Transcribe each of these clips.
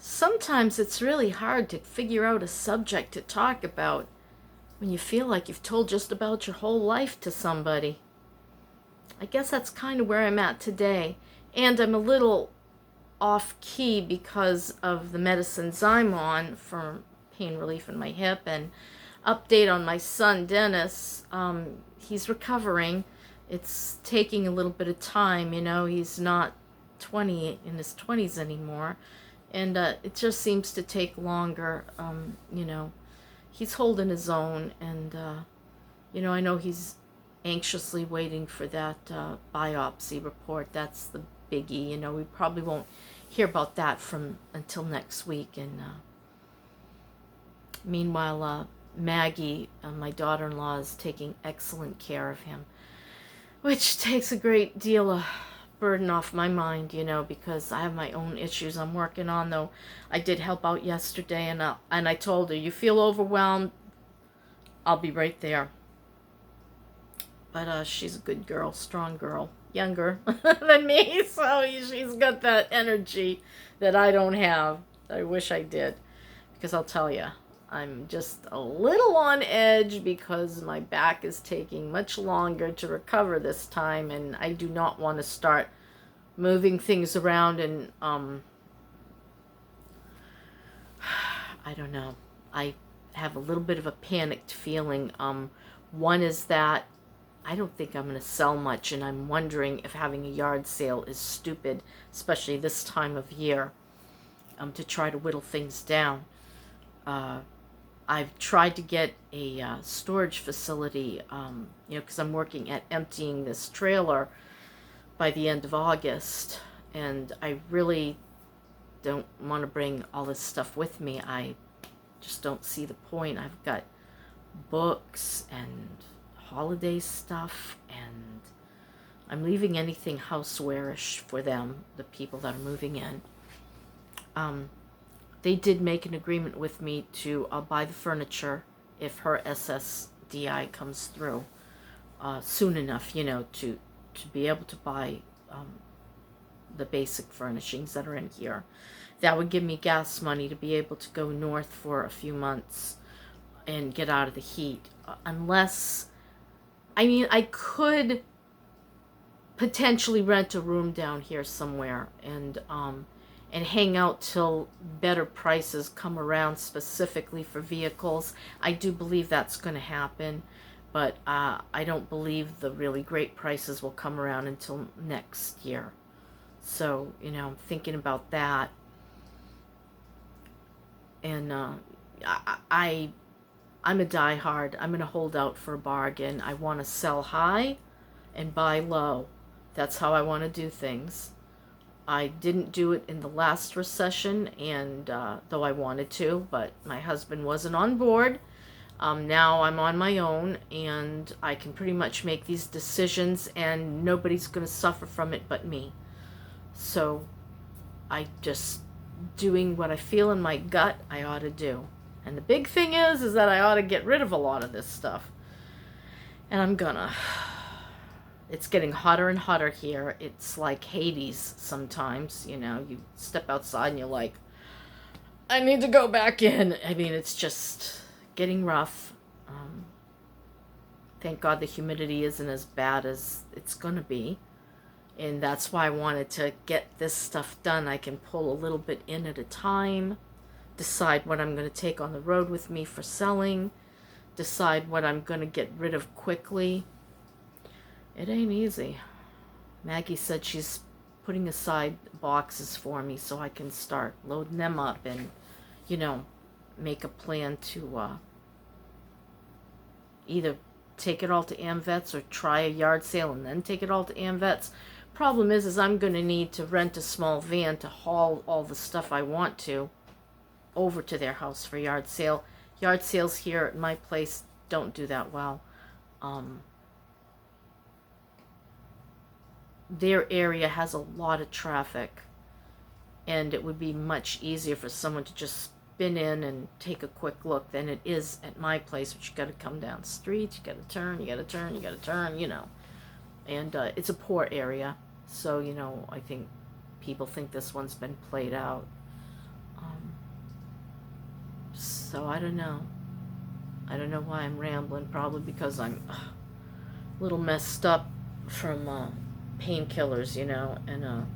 Sometimes it's really hard to figure out a subject to talk about when you feel like you've told just about your whole life to somebody. I guess that's kind of where I'm at today. And I'm a little off key because of the medicines I'm on for pain relief in my hip. And update on my son, Dennis. He's recovering. It's taking a little bit of time, he's not 20 in his 20s anymore. And it just seems to take longer. He's holding his own, and I know he's anxiously waiting for that biopsy report. That's the biggie. We probably won't hear about that from until next week. And meanwhile, Maggie, my daughter-in-law, is taking excellent care of him, which takes a great deal of burden off my mind, because I have my own issues I'm working on. Though I did help out yesterday, and I told her, you feel overwhelmed, I'll be right there. But she's a good girl, strong girl, younger than me, so she's got that energy that I don't have. I wish I did, because I'll tell you, I'm just a little on edge because my back is taking much longer to recover this time, and I do not want to start moving things around. And I don't know, I have a little bit of a panicked feeling. One is that I don't think I'm going to sell much, and I'm wondering if having a yard sale is stupid, especially this time of year, to try to whittle things down. I've tried to get a storage facility, because I'm working at emptying this trailer by the end of August, and I really don't want to bring all this stuff with me. I just don't see the point. I've got books and holiday stuff, and I'm leaving anything houseware-ish for them, the people that are moving in. They did make an agreement with me to buy the furniture if her SSDI comes through soon enough, to be able to buy the basic furnishings that are in here. That would give me gas money to be able to go north for a few months and get out of the heat. I could potentially rent a room down here somewhere and hang out till better prices come around, specifically for vehicles. I do believe that's going to happen, but I don't believe the really great prices will come around until next year. So, I'm thinking about that. And I'm a diehard. I'm going to hold out for a bargain. I want to sell high and buy low. That's how I want to do things. I didn't do it in the last recession, and though I wanted to, but my husband wasn't on board. Now I'm on my own, and I can pretty much make these decisions, and nobody's going to suffer from it but me. So I just doing what I feel in my gut I ought to do. And the big thing is that I ought to get rid of a lot of this stuff. And I'm gonna. It's getting hotter and hotter here. It's like Hades sometimes, you step outside and you're like, I need to go back in. I mean, it's just getting rough. Thank God the humidity isn't as bad as it's gonna be. And that's why I wanted to get this stuff done. I can pull a little bit in at a time, decide what I'm going to take on the road with me for selling, decide what I'm going to get rid of quickly. It ain't easy. Maggie said she's putting aside boxes for me so I can start loading them up and, make a plan to either take it all to AmVets or try a yard sale and then take it all to AmVets. Problem is I'm going to need to rent a small van to haul all the stuff I want to over to their house for yard sale. Yard sales here at my place don't do that well. Their area has a lot of traffic, and it would be much easier for someone to just spin in and take a quick look than it is at my place, which you got to come down the street, you got to turn, you got to turn, you got to turn, And it's a poor area, so, I think people think this one's been played out. So I don't know. I don't know why I'm rambling. Probably because I'm a little messed up from painkillers, you know. And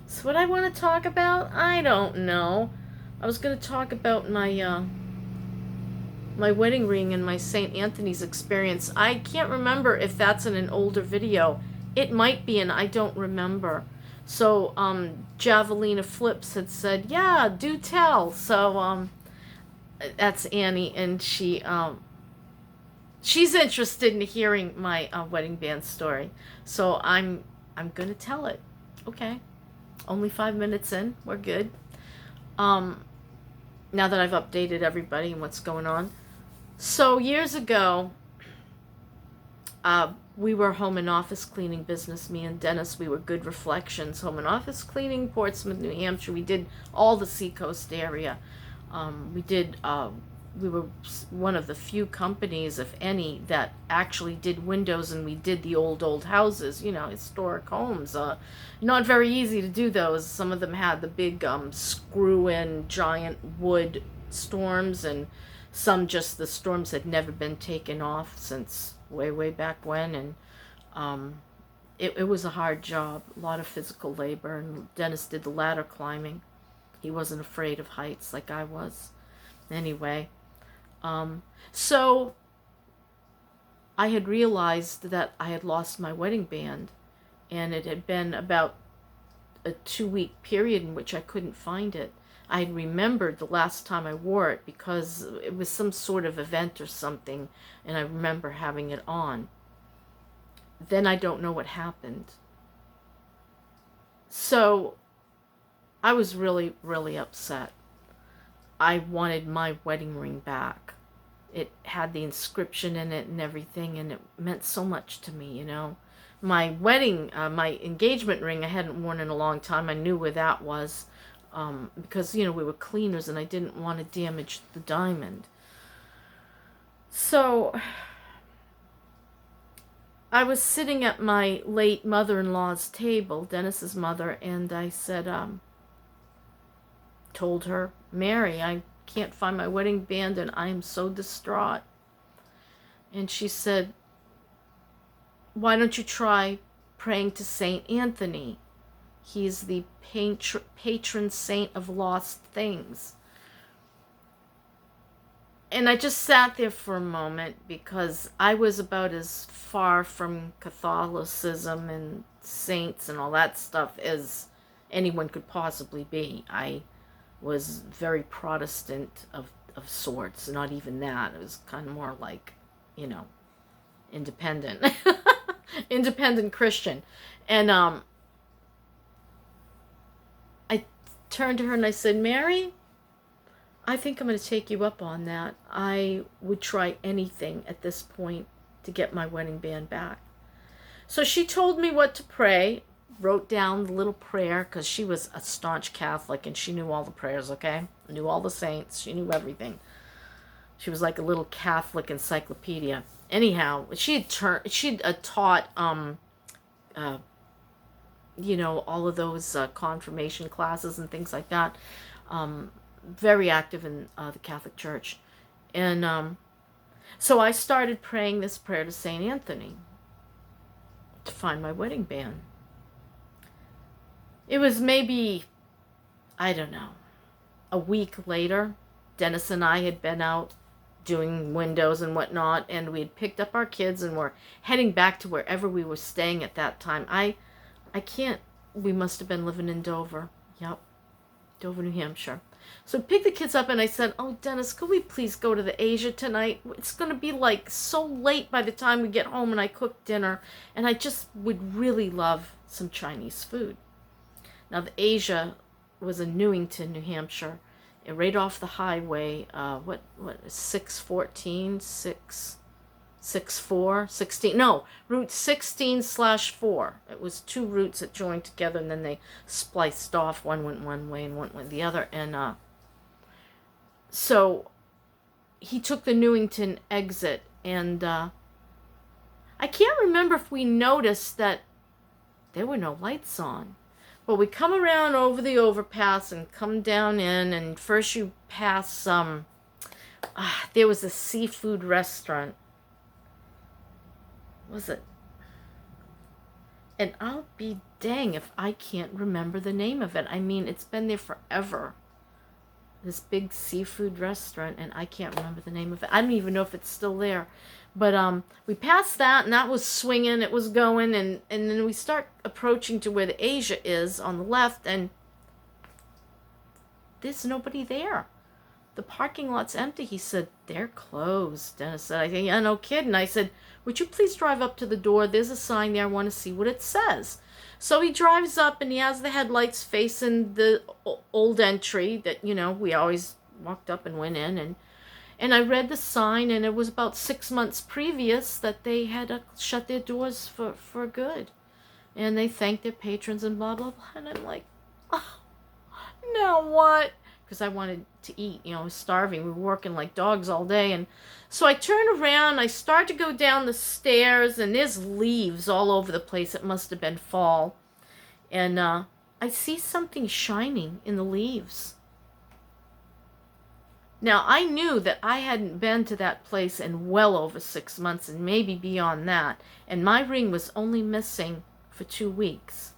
so what I want to talk about, I don't know. I was going to talk about my wedding ring and my St. Anthony's experience. I can't remember if that's in an older video. It might be, and I don't remember. So Javelina Flips had said, yeah, do tell. So that's Annie, and she's interested in hearing my wedding band story. So I'm gonna tell it. Okay, only 5 minutes in, we're good. Now that I've updated everybody and what's going on. So years ago, we were home and office cleaning business. Me and Dennis, we were Good Reflections home and office cleaning, Portsmouth, New Hampshire. We did all the seacoast area. We were one of the few companies, if any, that actually did windows, and we did the old houses, you know, historic homes. Not very easy to do those. Some of them had the big screw-in giant wood storms, and some just the storms had never been taken off since way back when, and it was a hard job, a lot of physical labor, and Dennis did the ladder climbing. He wasn't afraid of heights like I was. Anyway, so I had realized that I had lost my wedding band, and it had been about a 2-week period in which I couldn't find it. I had remembered the last time I wore it because it was some sort of event or something, and I remember having it on. Then I don't know what happened. So I was really upset. I wanted my wedding ring back. It had the inscription in it and everything, and it meant so much to me, you know. My wedding, my engagement ring I hadn't worn in a long time. I knew where that was because, you know, we were cleaners and I didn't want to damage the diamond. So I was sitting at my late mother-in-law's table, Dennis's mother, and I said, told her, Mary, I can't find my wedding band and I am so distraught. And she said, why don't you try praying to St. Anthony? He's the patron saint of lost things. And I just sat there for a moment because I was about as far from Catholicism and saints and all that stuff as anyone could possibly be. I was very Protestant of sorts, not even that. It was kind of more like, you know, independent. Independent Christian. And I turned to her and I said, Mary, I think I'm going to take you up on that. I would try anything at this point to get my wedding band back. So she told me what to pray, wrote down the little prayer, because she was a staunch Catholic and she knew all the prayers, okay? Knew all the saints. She knew everything. She was like a little Catholic encyclopedia. Anyhow, she'd taught, you know, all of those confirmation classes and things like that. Very active in the Catholic Church. And so I started praying this prayer to St. Anthony to find my wedding band. It was maybe, I don't know, a week later. Dennis and I had been out doing windows and whatnot, and we had picked up our kids and were heading back to wherever we were staying at that time. We must have been living in Dover. Yep, Dover, New Hampshire. So I picked the kids up and I said, oh, Dennis, could we please go to the Asia tonight? It's going to be like so late by the time we get home and I cook dinner, and I just would really love some Chinese food. Now, the Asia was in Newington, New Hampshire, right off the highway, what 614, 664, 16, no, Route 16/4. It was two routes that joined together, and then they spliced off. One went one way and one went the other, and so he took the Newington exit, and I can't remember if we noticed that there were no lights on. But we come around over the overpass and come down in, and first you pass some, there was a seafood restaurant. Was it? And I'll be dang if I can't remember the name of it. I mean, it's been there forever. This big seafood restaurant, and I can't remember the name of it. I don't even know if it's still there. But we passed that, and that was swinging. It was going, and then we start approaching to where the Asia is on the left, and there's nobody there. The parking lot's empty. He said, they're closed. Dennis said, I think, yeah, no kidding. I said, would you please drive up to the door? There's a sign there. I want to see what it says. So he drives up, and he has the headlights facing the old entry that, you know, we always walked up and went in. And I read the sign, and it was about 6 months previous that they had shut their doors for good. And they thanked their patrons and blah, blah, blah. And I'm like, oh, now what? Because I wanted to eat, you know, I was starving. We were working like dogs all day. And so I turn around, I start to go down the stairs, and there's leaves all over the place. It must have been fall. And I see something shining in the leaves. Now, I knew that I hadn't been to that place in well over 6 months, and maybe beyond that. And my ring was only missing for 2 weeks.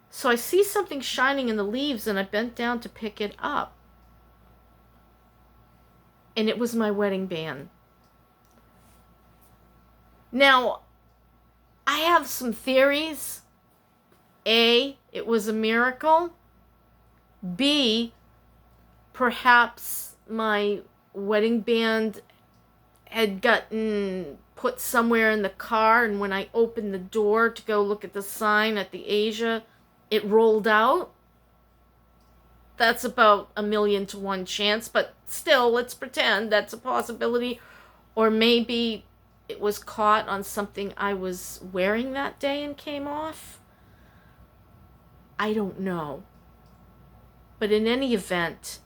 So I see something shining in the leaves, and I bent down to pick it up. And it was my wedding band. Now, I have some theories. A, it was a miracle. B, perhaps my wedding band had gotten put somewhere in the car, and when I opened the door to go look at the sign at the Asia, it rolled out. That's about 1,000,000 to 1 chance, but still, let's pretend that's a possibility. Or maybe it was caught on something I was wearing that day and came off. I don't know. But in any event,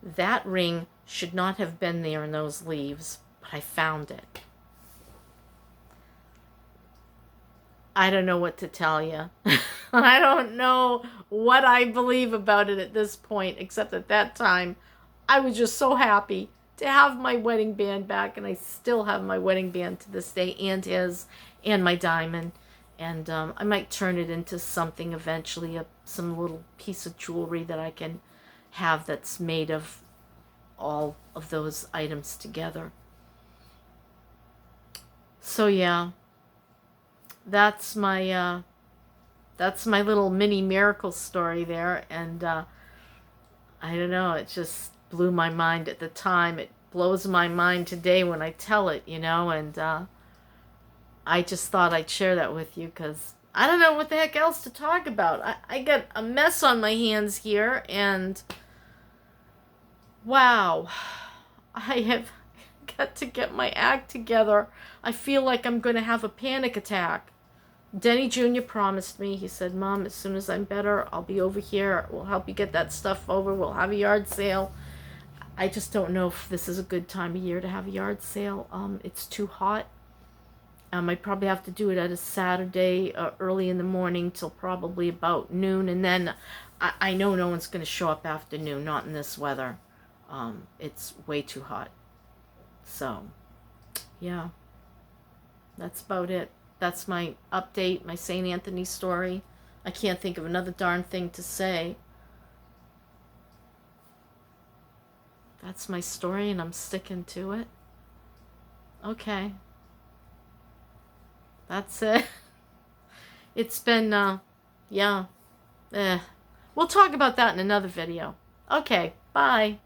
that ring should not have been there in those leaves, but I found it. I don't know what to tell you. I don't know what I believe about it at this point, except at that time, I was just so happy to have my wedding band back, and I still have my wedding band to this day, and his, and my diamond. And I might turn it into something eventually, some little piece of jewelry that I can have that's made of all of those items together. So yeah, that's my little mini miracle story there. And I don't know, it just blew my mind at the time. It blows my mind today when I tell it, you know. And I just thought I'd share that with you, because I don't know what the heck else to talk about. I got a mess on my hands here, and wow, I have got to get my act together. I feel like I'm going to have a panic attack. Denny Jr. promised me. He said, Mom, as soon as I'm better, I'll be over here. We'll help you get that stuff over. We'll have a yard sale. I just don't know if this is a good time of year to have a yard sale. It's too hot. I probably have to do it at a Saturday early in the morning till probably about noon. And then I know no one's going to show up after noon, not in this weather. It's way too hot. So, yeah, that's about it. That's my update, my St. Anthony story. I can't think of another darn thing to say. That's my story, and I'm sticking to it. Okay. That's it. It's been, yeah. We'll talk about that in another video. Okay, bye.